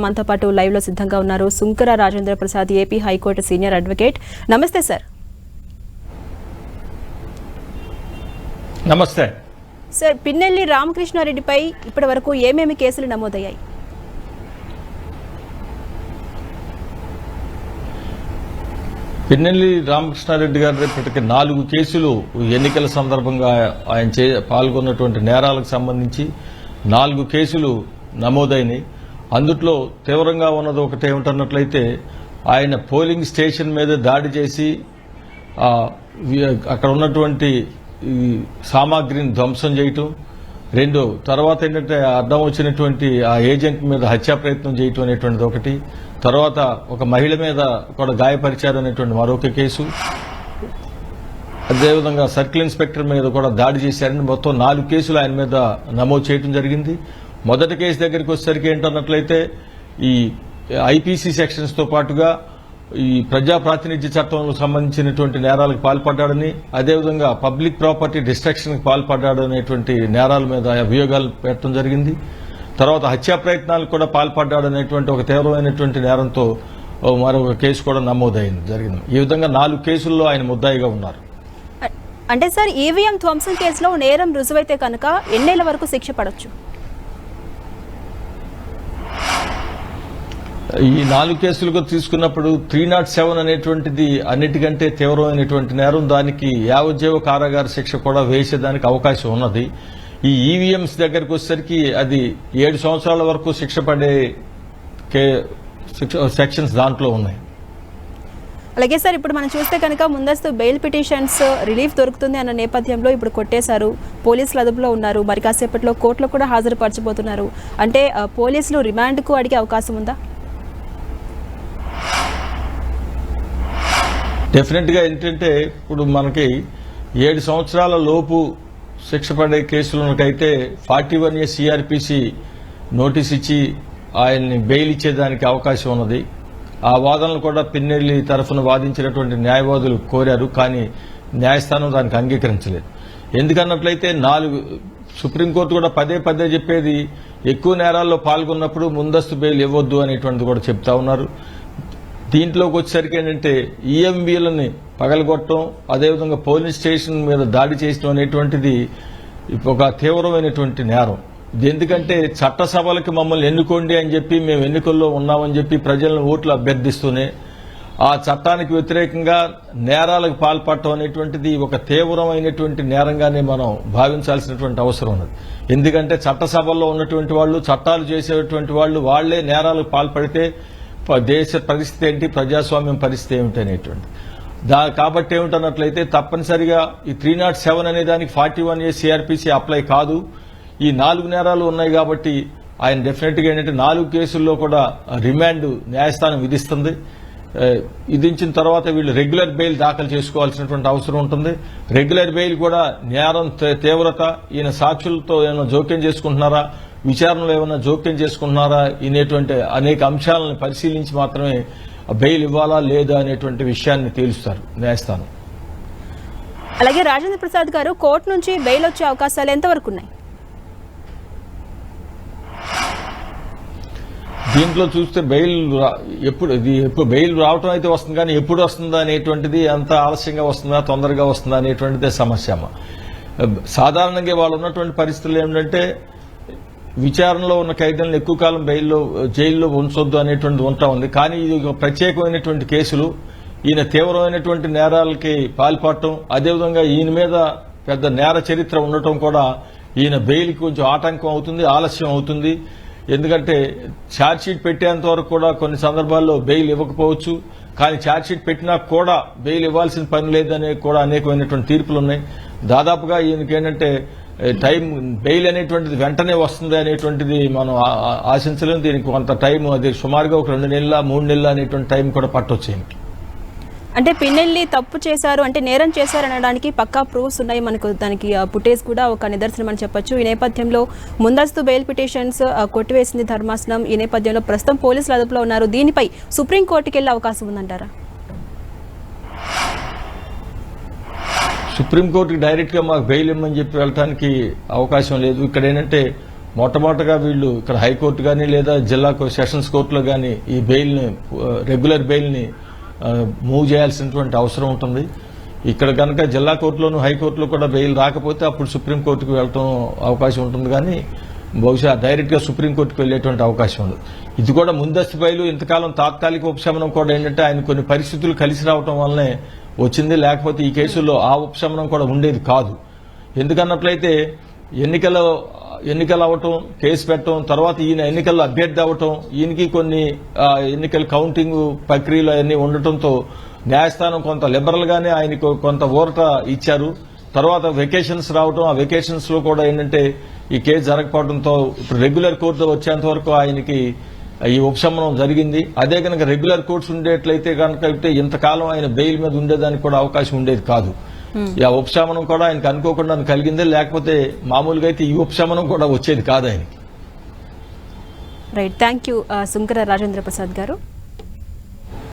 మనతో పాటు లైవ్ లో సిద్ధంగా ఉన్నారు Sunkara Rajendra Prasad AP high court senior advocate. నమస్తే సార్. నమస్తే సార్, పిన్నెల్లి రామకృష్ణారెడ్డిపై ఇప్పటి వరకు ఏమేమి కేసులు నమోదయ్యాయి? పిన్నెల్లి రామకృష్ణారెడ్డి గారి ఇప్పటికి 4 కేసులు ఎన్నికల సందర్భంగా ఆయన పాల్గొన్నటువంటి నేరాలకు సంబంధించి 4 కేసులు నమోదైనవి. అందుట్లో తీవ్రంగా ఉన్నది ఒకటి ఏమిటన్నట్లయితే ఆయన పోలింగ్ స్టేషన్ మీద దాడి చేసి అక్కడ ఉన్నటువంటి సామాగ్రిని ధ్వంసం చేయటం, తర్వాత ఏంటంటే అడ్డం వచ్చినటువంటి ఆ ఏజెంట్ మీద హత్యా ప్రయత్నం చేయటం అనేటువంటిది ఒకటి, తర్వాత ఒక మహిళ మీద కూడా గాయపరిచారు అనేటువంటి మరొక కేసు, అదేవిధంగా సర్కిల్ ఇన్స్పెక్టర్ మీద కూడా దాడి చేశారని మొత్తం 4 కేసులు ఆయన మీద నమోదు చేయడం జరిగింది. మొదటి కేసు దగ్గరికి వచ్చేసరికి ఏంటన్నట్లయితే ఈ ఐపీసీ సెక్షన్స్ తో పాటుగా ఈ ప్రజా ప్రాతినిధ్య చట్టంలో సంబంధించినటువంటి నేరాలకు పాల్పడ్డాడని, అదేవిధంగా పబ్లిక్ ప్రాపర్టీ డిస్ట్రక్షన్ కి పాల్పడ్డాడనేటువంటి నేరాల మీద అభియోగాలు పెట్టడం జరిగింది. తర్వాత హత్యా ప్రయత్నాలకు కూడా పాల్పడ్డాడనేటువంటి ఒక తీవ్రమైనటువంటి నేరంతో మరొక కేసు కూడా నమోదైంది జరిగింది. ఈ విధంగా 4 కేసుల్లో ఆయన ముద్దాయిగా ఉన్నారు. అంటే సార్, ఈవీఎం ధ్వంసం కేసులో నేరం రుజువైతే కనుక ఎన్నేళ్ల వరకు శిక్ష పడొచ్చు? ఈ 4 కేసులుగా తీసుకున్నప్పుడు 307 అనేటువంటిది అన్నిటికంటే తీవ్రమైనటువంటి నేరం. దానికి యావజ్జీవ కారాగార శిక్ష కూడా వేసేదానికి అవకాశం ఉన్నది. ఈ ఈవీఎంస్ దగ్గరకు వచ్చేసరికి అది 7 సంవత్సరాల వరకు శిక్ష పడే సెక్షన్స్ దాంట్లో ఉన్నాయి. అలాగే సార్, ఇప్పుడు మనం చూస్తే కనుక ముందస్తు బెయిల్ పిటిషన్స్ రిలీఫ్ దొరుకుతుంది అన్న నేపథ్యంలో ఇప్పుడు కొట్టేశారు, పోలీసులు అదుపులో ఉన్నారు, మరి కాసేపట్లో కోర్టులో కూడా హాజరుపరచబోతున్నారు. అంటే పోలీసులు రిమాండ్కు అడిగే అవకాశం ఉందా? డెఫినెట్ గా ఏంటంటే ఇప్పుడు మనకి 7 సంవత్సరాల లోపు శిక్ష పడే కేసులకైతే 41A సిఆర్పిసి నోటీస్ ఇచ్చి ఆయన్ని బెయిల్ ఇచ్చేదానికి అవకాశం ఉన్నది. ఆ వాదనలు కూడా పిన్నెల్లి తరఫున వాదించినటువంటి న్యాయవాదులు కోరారు, కానీ న్యాయస్థానం దానికి అంగీకరించలేదు. ఎందుకన్నట్లయితే సుప్రీంకోర్టు కూడా పదే చెప్పేది ఎక్కువ నేరాల్లో పాల్గొన్నప్పుడు ముందస్తు బెయిల్ ఇవ్వద్దు అనేటువంటిది కూడా చెప్తా ఉన్నారు. దీంట్లోకి వచ్చేసరికి ఏంటంటే ఈఎంబీలని పగలగొట్టడం, అదేవిధంగా పోలీస్ స్టేషన్ మీద దాడి చేయడం అనేటువంటిది ఒక తీవ్రమైనటువంటి నేరం. ఎందుకంటే చట్టసభలకు మమ్మల్ని ఎన్నుకోండి అని చెప్పి మేము ఎన్నికల్లో ఉన్నామని చెప్పి ప్రజలను ఓట్లు అభ్యర్థిస్తూనే ఆ చట్టానికి వ్యతిరేకంగా నేరాలకు పాల్పడటం అనేటువంటిది ఒక తీవ్రమైనటువంటి నేరంగానే మనం భావించాల్సినటువంటి అవసరం ఉన్నది. ఎందుకంటే చట్టసభల్లో ఉన్నటువంటి వాళ్ళు, చట్టాలు చేసేటువంటి వాళ్ళు వాళ్లే నేరాలకు పాల్పడితే దేశ పరిస్థితి ఏంటి, ప్రజాస్వామ్యం పరిస్థితి ఏమిటి అనేటువంటి కాబట్టి ఏమిటన్నట్లయితే తప్పనిసరిగా ఈ 307 అనే దానికి 41A సిఆర్పిసి అప్లై కాదు. ఈ 4 నేరాలు ఉన్నాయి కాబట్టి ఆయన డెఫినెట్ గా ఏంటంటే 4 కేసుల్లో కూడా రిమాండ్ న్యాయస్థానం విధిస్తుంది. విధించిన తర్వాత వీళ్ళు రెగ్యులర్ బెయిల్ దాఖలు చేసుకోవాల్సినటువంటి అవసరం ఉంటుంది. రెగ్యులర్ బెయిల్ కూడా నేరం తీవ్రత, ఈయన సాక్షులతో ఏమైనా జోక్యం చేసుకుంటున్నారా, విచారణలో ఏమైనా జోక్యం చేసుకుంటున్నారా అనేటువంటి అనేక అంశాలను పరిశీలించి మాత్రమే బెయిల్ ఇవ్వాలా లేదా అనేటువంటి విషయాన్ని తేలుస్తారు న్యాయస్థానం. అలాగే రాజేంద్ర ప్రసాద్ గారు, కోర్టు నుంచి బెయిల్ వచ్చే అవకాశాలు ఎంతవరకు ఉన్నాయి? దీంట్లో చూస్తే ఎప్పుడు బెయిల్ రావటం అయితే వస్తుంది, కానీ ఎప్పుడు వస్తుందా అనేటువంటిది, అంత ఆలస్యంగా వస్తుందా తొందరగా వస్తుందా అనేటువంటిదే సమస్య. సాధారణంగా వాళ్ళు ఉన్నటువంటి పరిస్థితులు ఏమిటంటే విచారణలో ఉన్న ఖైదీలను ఎక్కువ కాలం జైల్లో ఉంచొద్దు అనేటువంటి ఉంటా ఉంది. కానీ ఇది ఒక ప్రత్యేకమైనటువంటి కేసులు. ఈయన తీవ్రమైనటువంటి నేరాలకి పాల్పడటం, అదేవిధంగా ఈయన మీద పెద్ద నేర చరిత్ర ఉండటం కూడా ఈయన బెయిల్కి కొంచెం ఆటంకం అవుతుంది, ఆలస్యం అవుతుంది. ఎందుకంటే ఛార్జ్షీట్ పెట్టేంత వరకు కూడా కొన్ని సందర్భాల్లో బెయిల్ ఇవ్వకపోవచ్చు, కానీ ఛార్జ్షీట్ పెట్టినా కూడా బెయిల్ ఇవ్వాల్సిన పని లేదనే కూడా అనేకమైనటువంటి తీర్పులు ఉన్నాయి. దాదాపుగా ఈయనకి ఏంటంటే బెయిల్ అనేటువంటిది వెంటనే వస్తుంది అనేటువంటిది మనం ఆశించలేము. దీనికి కొంత టైం, అది సుమారుగా ఒక 2 నెలల 3 నెలల అనేటువంటి టైం కూడా పట్టొచ్చు ఈయనకి. అంటే పిన్నెల్లి తప్పు చేశారు, అంటే నేరం చేశారు అనడానికి పక్కా ప్రూఫ్స్ ఉన్నాయి మనకు. దానికి ఫుటేజ్ కూడా ఒక నిదర్శనం అని చెప్పొచ్చు. ఈ నేపథ్యంలో ముందస్తు బెయిల్ పిటిషన్స్ కొట్టివేసింది ధర్మాసనం. ఈ నేపథ్యంలో ప్రస్తుతం పోలీసులు అదుపులో ఉన్నారు. దీనిపై సుప్రీంకోర్టుకి వెళ్లే అవకాశం ఉందంటారా? సుప్రీంకోర్టుకి డైరెక్ట్ గా మాకు బెయిల్ ఇమ్మని చెప్పి వెళ్ళడానికి అవకాశం లేదు. ఇక్కడ ఏంటంటే మొట్టమొదటగా వీళ్ళు ఇక్కడ హైకోర్టు కానీ లేదా జిల్లా సెషన్స్ కోర్టులో కానీ ఈ బెయిల్ని రెగ్యులర్ బెయిల్ని మూవ్ చేయాల్సినటువంటి అవసరం ఉంటుంది. ఇక్కడ కనుక జిల్లా కోర్టులోను హైకోర్టులో కూడా బెయిల్ రాకపోతే అప్పుడు సుప్రీంకోర్టుకు వెళ్ళటం అవకాశం ఉంటుంది, కానీ బహుశా డైరెక్ట్గా సుప్రీంకోర్టుకు వెళ్ళేటువంటి అవకాశం ఉంది. ఇది కూడా ముందస్తు బెయిల్, ఇంతకాలం తాత్కాలిక ఉపశమనం కూడా ఏంటంటే ఆయన కొన్ని పరిస్థితులు కలిసి రావడం వల్లనే వచ్చింది, లేకపోతే ఈ కేసుల్లో ఆ ఉపశమనం కూడా ఉండేది కాదు. ఎందుకన్నట్లయితే ఎన్నికలు అవటం, కేసు పెట్టడం, తర్వాత ఈయన ఎన్నికల్లో అభ్యర్థి అవటం, ఈయనకి కొన్ని ఎన్నికల కౌంటింగ్ ప్రక్రియలు అవన్నీ ఉండటంతో న్యాయస్థానం కొంత లిబరల్ గానే ఆయనకు కొంత ఊరట ఇచ్చారు. తర్వాత వెకేషన్స్ రావటం, ఆ వెకేషన్స్ లో కూడా ఏంటంటే ఈ కేసు జరగకపోవడంతో ఇప్పుడు రెగ్యులర్ కోర్టు వచ్చేంత వరకు ఆయనకి ఈ ఉపశమనం జరిగింది. అదే కనుక రెగ్యులర్ కోర్ట్స్ ఉండేట్లయితే కనుక ఇంతకాలం ఆయన బెయిల్ మీద ఉండేదానికి కూడా అవకాశం ఉండేది కాదు. ఆ ఉపశమనం కూడా ఆయనకు అనుకోకుండా కలిగిందే, లేకపోతే మామూలుగా అయితే ఈ ఉపశమనం కూడా వచ్చేది కాదు ఆయనకి. Right, thank you Sunkara Rajendra Prasad గారు.